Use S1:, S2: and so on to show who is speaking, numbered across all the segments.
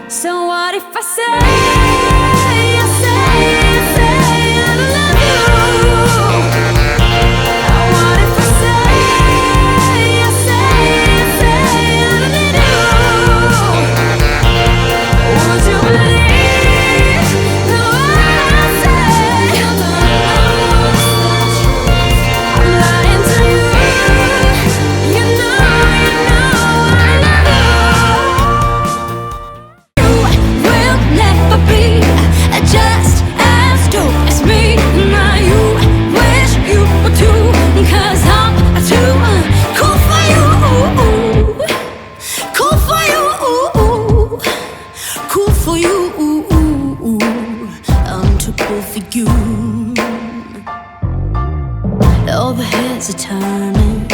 S1: So what if I say I love you? What if I say I need you? Would you believe the word I say? I'm lying to you. You know I love you. Will never be just as dope as me. Now you wish you were too, 'cause I'm too cool for you. Cool for you. Cool for you. I'm too cool for you. All the heads are turning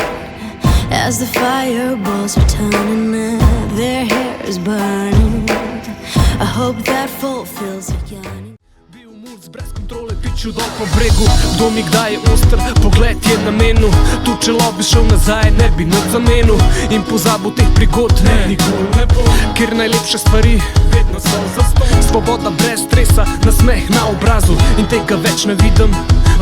S1: as the fireballs are turning, and their hair is burning. I hope that fulfills a yearning.
S2: Bil muc brez kontrole, pičil dol po bregu. Kdo mi kdaj je oster, pogled je na menu. Tu čelo bi šel nazaj, ne bi noč zamenil in pozabil teh prigod. Ne, nikoli ne bo, ker najlepše stvari vedno so zastonj. Svoboda brez stresa, nasmeh na obrazu in tega več ne vidim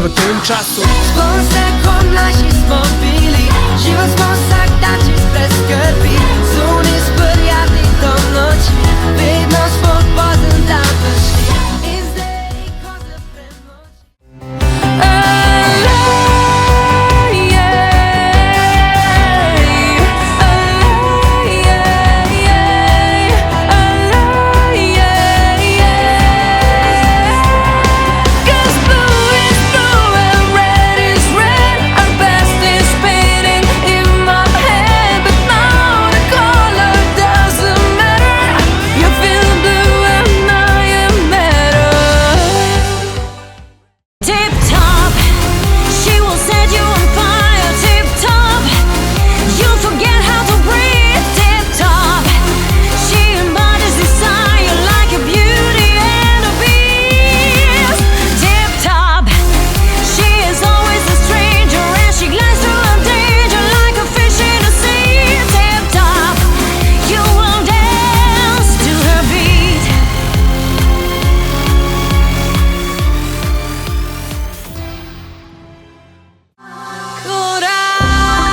S2: v tem času.
S3: Sploh se kot mlajši smo bili, živo smo vsak dan čist brez skrbi. Zunaj sprijatni do noči, vedno smo pozen dan prišli. In zdaj, ko se premoči.
S1: Cause blue is blue and red is red. Our best is fading in my head, but now the color doesn't matter. You feel blue and I am better. Tip top, she will set you on fire. Tip top, you'll forget how to breathe. Tip top, she embodies desire like a beauty and a beast. Tip top, she is always a stranger and she glides through a danger like a fish in the sea. Tip top, you will dance to her beat.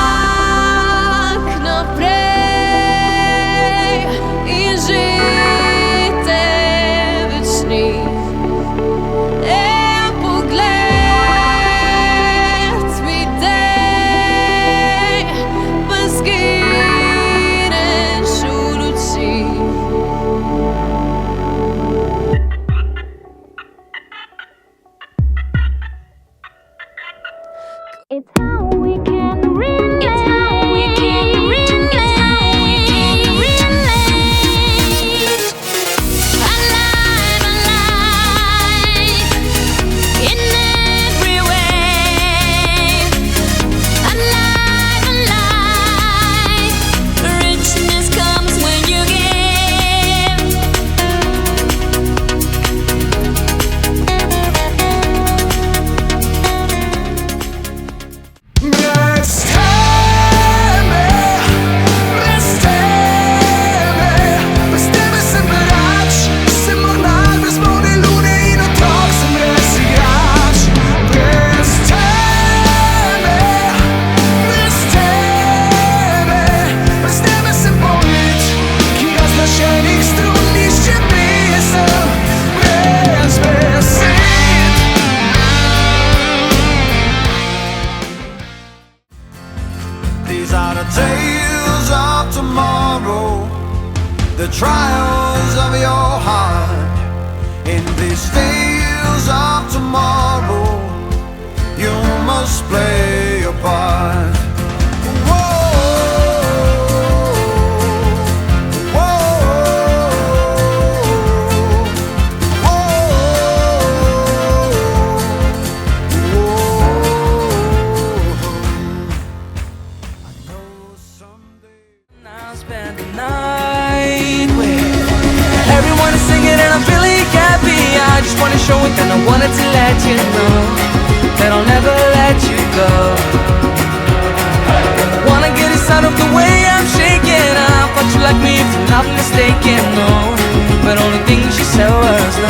S1: Korak naprej in živite večni. En pogled mi dej, pa zgineš v luči. It's how we can relate. It's how we can relate. It's how we can relate. Alive, alive, in every way. Alive, alive, richness comes when you give.
S4: Brez tebe sem berač, sem mornar brez polne lune in otrok sem res igrač. Brez tebe sem bolnič, ki razlašenih strun išče pesem, brez besed. These are the tales of tomorrow, the trials of your heart. In these tales of tomorrow, you must play your part.
S3: I'll spend the night with everyone is singing and I'm feeling happy. I just wanna show it and I wanted to let you know that I'll never let you go. Wanna get inside of the way I'm shaking. I thought you like me if I'm not mistaken, no. But Everything she said was no.